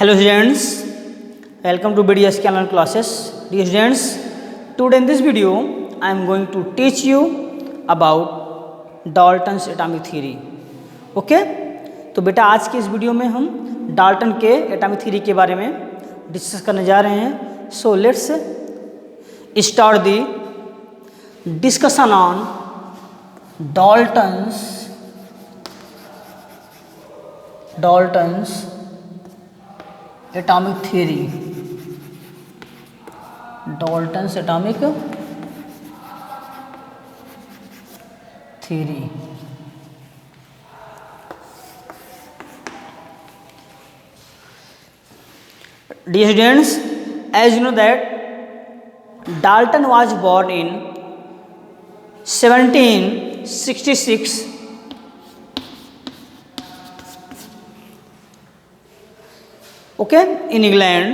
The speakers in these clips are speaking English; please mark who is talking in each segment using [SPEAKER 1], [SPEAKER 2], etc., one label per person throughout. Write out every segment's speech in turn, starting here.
[SPEAKER 1] Hello students, welcome to BDS Canon classes. Dear students, today in this video I am going to teach you about Dalton's atomic theory. Okay? तो बेटा आज के इस video में हम Dalton के atomic theory के बारे में डिस्कस करने जा रहे हैं. So let's start the discussion on Dalton's atomic theory. Dalton's atomic theory. Dear students, as you know that Dalton was born in 1766 in England.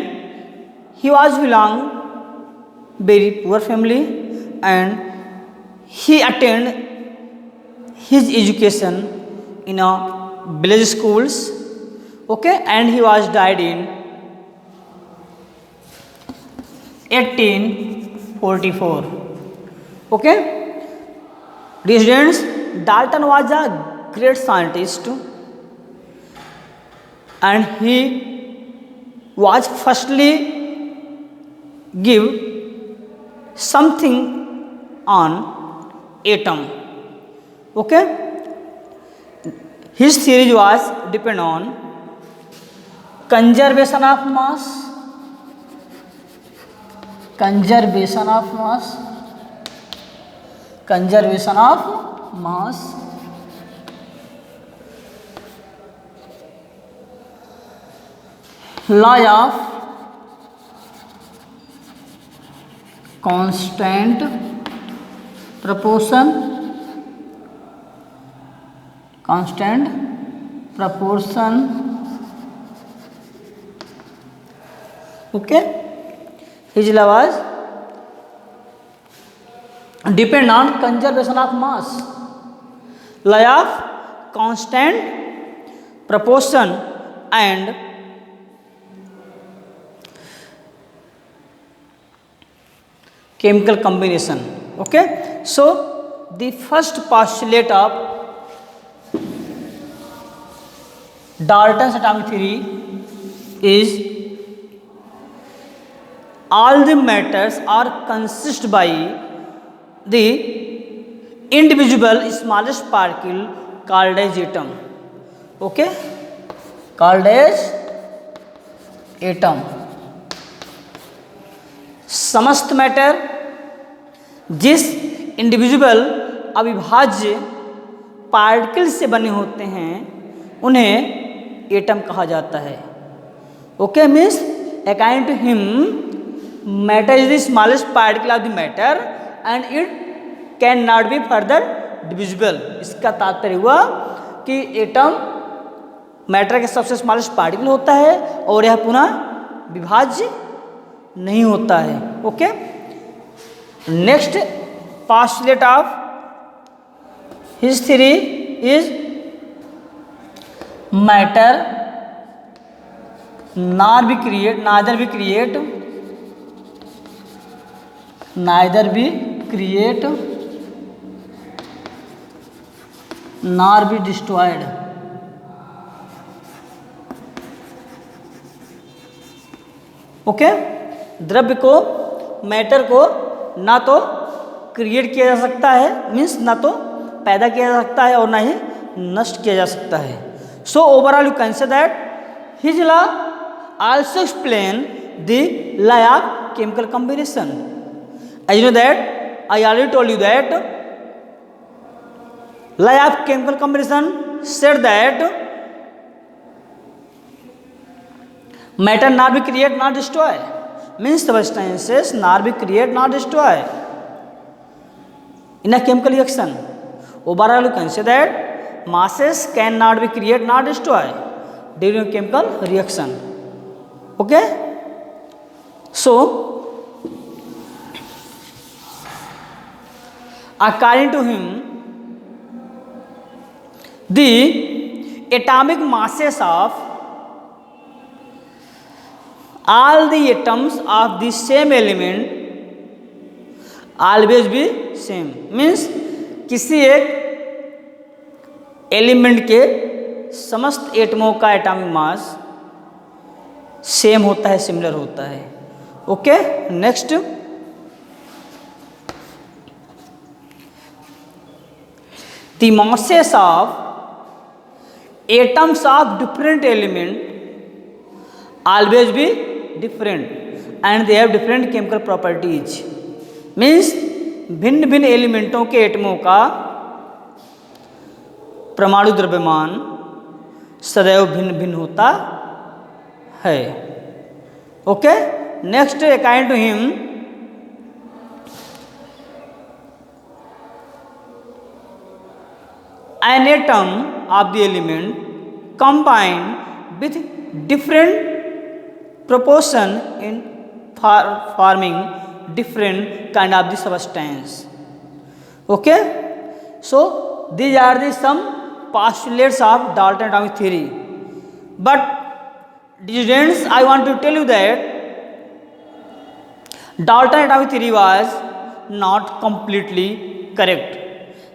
[SPEAKER 1] He was belong very poor family and he attended his education in a village schools. And he was died in 1844. Dear students, Dalton was a great scientist and he was firstly give something on atom. His theory was depend on conservation of mass, law of constant proportion, his law was depend on conservation of mass, law of constant proportion and chemical combination. So the first postulate of Dalton's atomic theory is all the matters are consist by the indivisible smallest particle called as atom. Called as atom. समस्त matter जिस individual अविभाज्य particle से बने होते हैं उन्हें atom कहा जाता है. Means according to him matter is the smallest particle of the matter and it can not be further divisible. इसका तात्पर्य हुआ कि एटम मैटर के सबसे स्मॉलेस्ट पार्टिकल होता है और यह पुनः विभाज्य नहीं होता है. Next postulate of his theory is matter neither be create nor be destroyed. द्रव्य को मैटर को ना तो क्रिएट किया जा सकता है, मीन्स ना तो पैदा किया जा सकता है और ना ही नष्ट किया जा सकता है. So overall you can say that his law also explain the law of chemical combination. As you know that I already told you that law of chemical combination said that matter not be create not destroy, means substances nor be create nor destroy in a chemical reaction. Overall you can say that masses cannot be create nor destroy during a chemical reaction. So according to him the atomic masses of all the atoms of the same element always be same, means किसी एक element के समस्त एटमों का atomic mass same होता है, similar होता है। Okay, next, the masses of atoms of different element always be different and they have different chemical properties, means भिन्न भिन्न एलिमेंटों के एटमों का परमाणु द्रव्यमान सदैव भिन्न भिन्न होता है। Okay, next, according to him an atom of the element combined with different proportion in forming different kind of the substance. Okay, so these are the some postulates of Dalton atomic theory, but students, I want to tell you that Dalton atomic theory was not completely correct.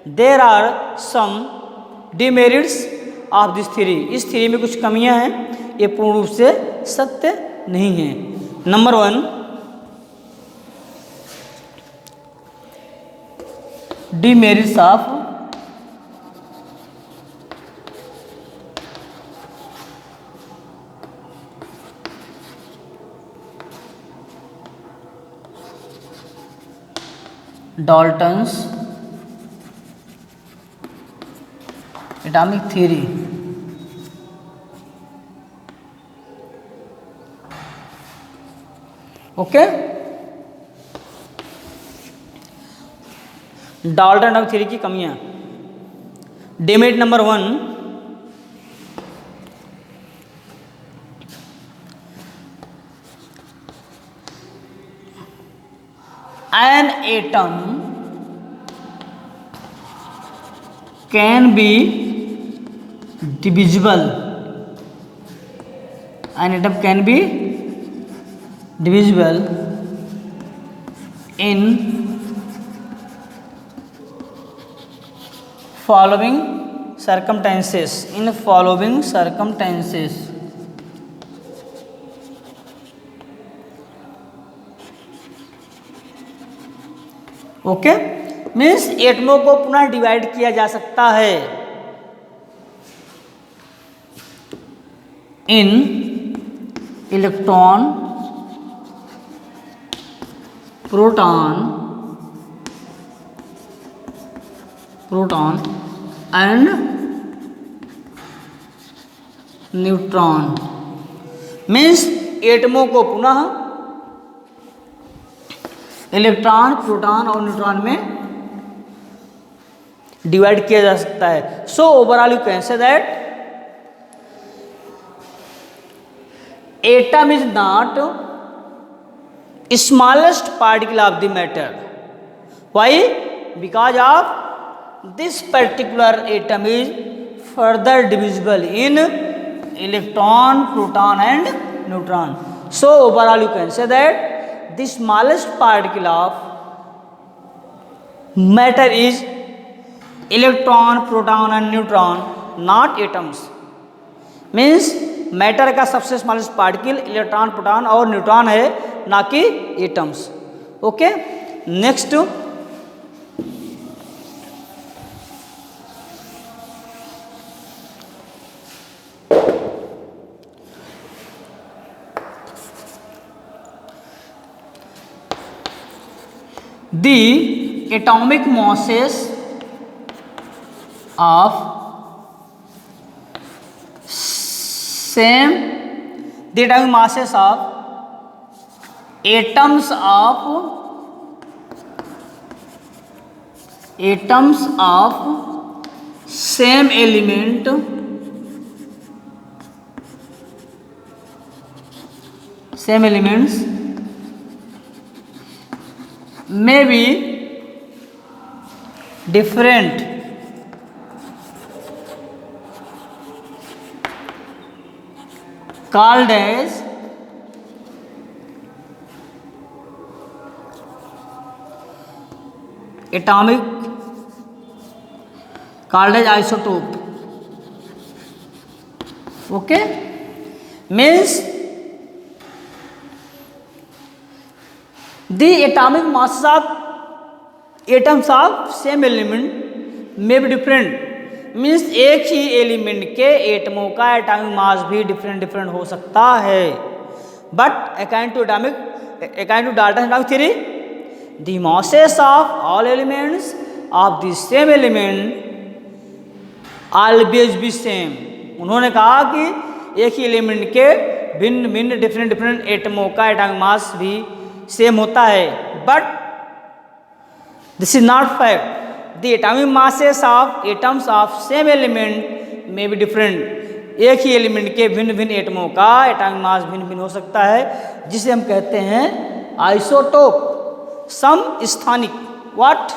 [SPEAKER 1] There are some demerits of this theory. इस theory में कुछ कमियां हैं, ये पूर्ण रूप से सत्य नहीं है। Number 1, demerits of Dalton's atomic theory। Okay, Dalton atomic theory की कमियां। Demerit number 1, an atom can be divisible, an atom can be divisible in following circumstances, in following circumstances। Okay, means एटमों को पुनः डिवाइड किया जा सकता है in electron, proton and neutron. Means एटमों को पुनः इलेक्ट्रॉन, प्रोटॉन और न्यूट्रॉन में डिवाइड किया जा सकता है। So overall you can say that atom is not smallest particle of the matter. Why? Because of this particular atom is further divisible in electron, proton and neutron. So overall you can say that the smallest particle of matter is electron, proton and neutron, not atoms। means matter का सबसे smallest particle electron, proton और neutron है, ना कि atoms. Okay, next, the atomic masses of same, the atomic masses of atoms of same element same elements may be different called as atomic called as isotope. Okay, means the atomic masses of atoms of same element may be different. Means एक ही element के एटमों का atomic mass भी different हो सकता है, but according to Dalton atomic theory the masses of all elements of the same element always be same. उन्होंने कहा कि एक ही एलिमेंट के भिन्न भिन्न डिफरेंट एटमों का एटॉमिक मास भी सेम होता है, but this is not fact. The atomic masses of atoms of same element में भी डिफरेंट. एक ही एलिमेंट के भिन्न भिन्न एटमों का एटॉमिक मास भिन्न भिन्न हो सकता है, जिसे हम कहते हैं आइसोटोप. समस्थानिक. व्हाट?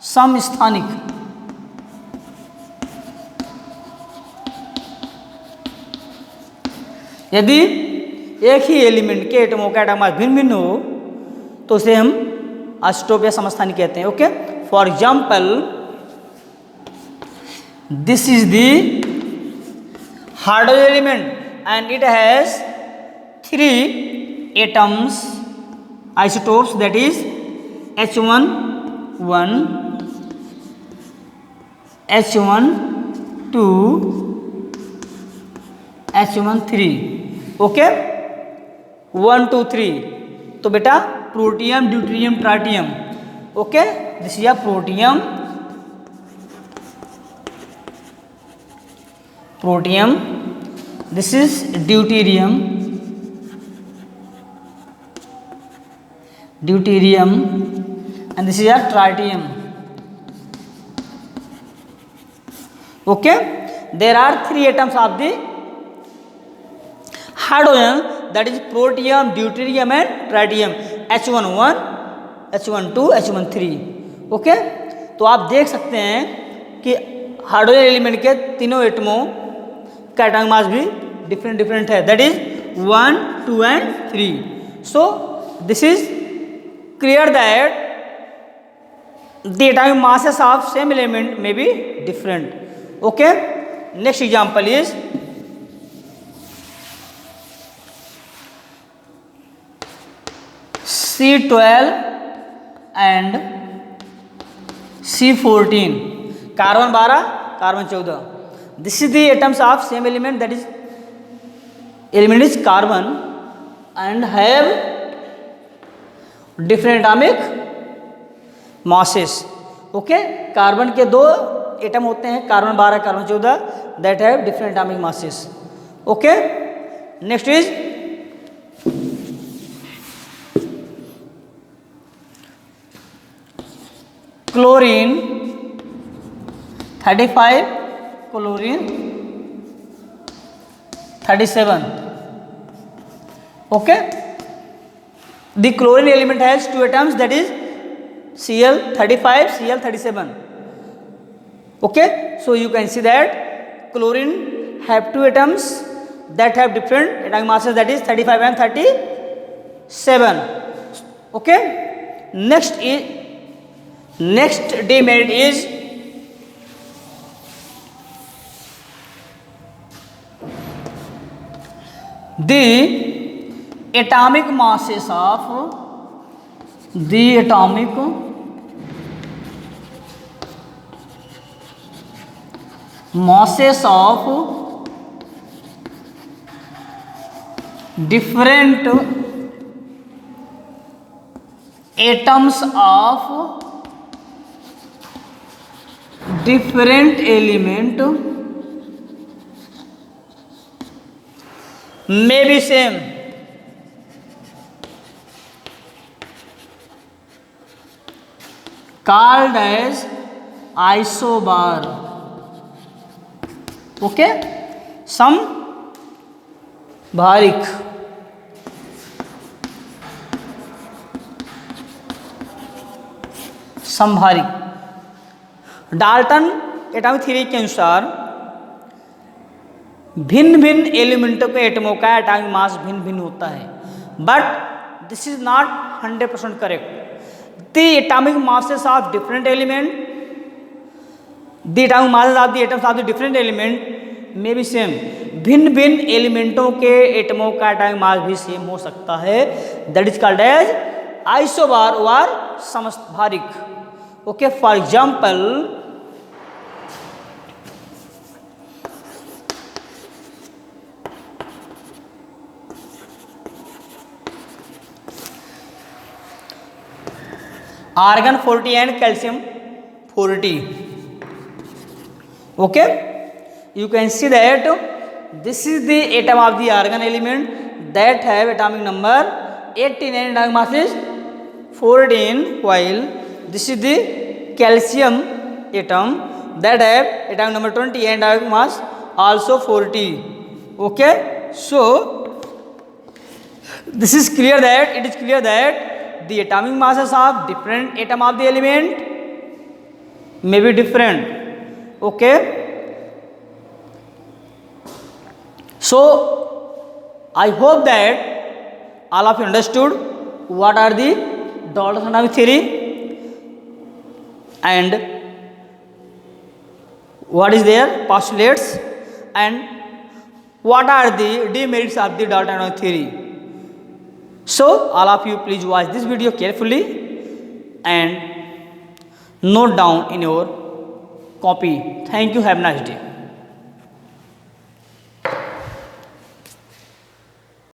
[SPEAKER 1] समस्थानिक. यदि एक ही एलिमेंट के एटमों का एटॉमिक मास भिन्न भिन्न हो तो उसे हम आइसोटोप या समस्थानिक कहते हैं. Okay, for example this is the hydrogen element and it has 3 atoms isotopes, that is H1 H1 2 H1 3. Okay, 1 2 3. तो बेटा protium, deuterium, tritium. Okay, this is a protium, this is deuterium, and this is a tritium. Okay, there are 3 atoms of the hydrogen, that is protium, deuterium and tritium. H11, H12, H13. Okay, तो आप देख सकते हैं कि hydrogen element के तीनों एटमों का atomic mass भी डिफरेंट है, that is 1 2 and 3. So this is clear that the atomic masses of same element may be different. Okay, next example is C12 and C14, carbon 12, carbon 14. This is the atoms of same element, that is element is carbon and have different atomic masses. Okay, carbon के 2 atom होते हैं, carbon 12, carbon 14, that have different atomic masses. Okay, next is chlorine 35, chlorine 37. Okay, the chlorine element has 2 atoms, that is Cl35, Cl37. Okay, so you can see that chlorine have 2 atoms that have different atomic masses, that is 35 and 37. Okay, next demerit is the atomic masses of different atoms of different element may be same. Called as isobar. Okay, समभारिक. Dalton atomic theory के अनुसार भिन्न भिन्न एलिमेंटों के एटमों का atomic mass भिन्न भिन्न होता है, but this is not 100% correct. The atomic masses of different element, the atomic masses of the atoms of the different element may be same. भिन्न भिन्न एलिमेंटों के एटमों का एटॉमिक मास भी सेम हो सकता है. That is called as isobar और समभारिक. Okay, for example argon 40 and calcium 40. Okay, you can see that this is the atom of the argon element that have atomic number 18 and atomic mass is 14, while this is the calcium atom that have atomic number 20 and atomic mass also 40. Okay, so this is clear that it is clear that the atomic masses of different atom of the element may be different. Okay, so I hope that all of you understood what are the Dalton's atomic theory and what is their postulates and what are the demerits of the Dalton atomic theory. So all of you please watch this video carefully and note down in your copy. Thank you. Have a nice day.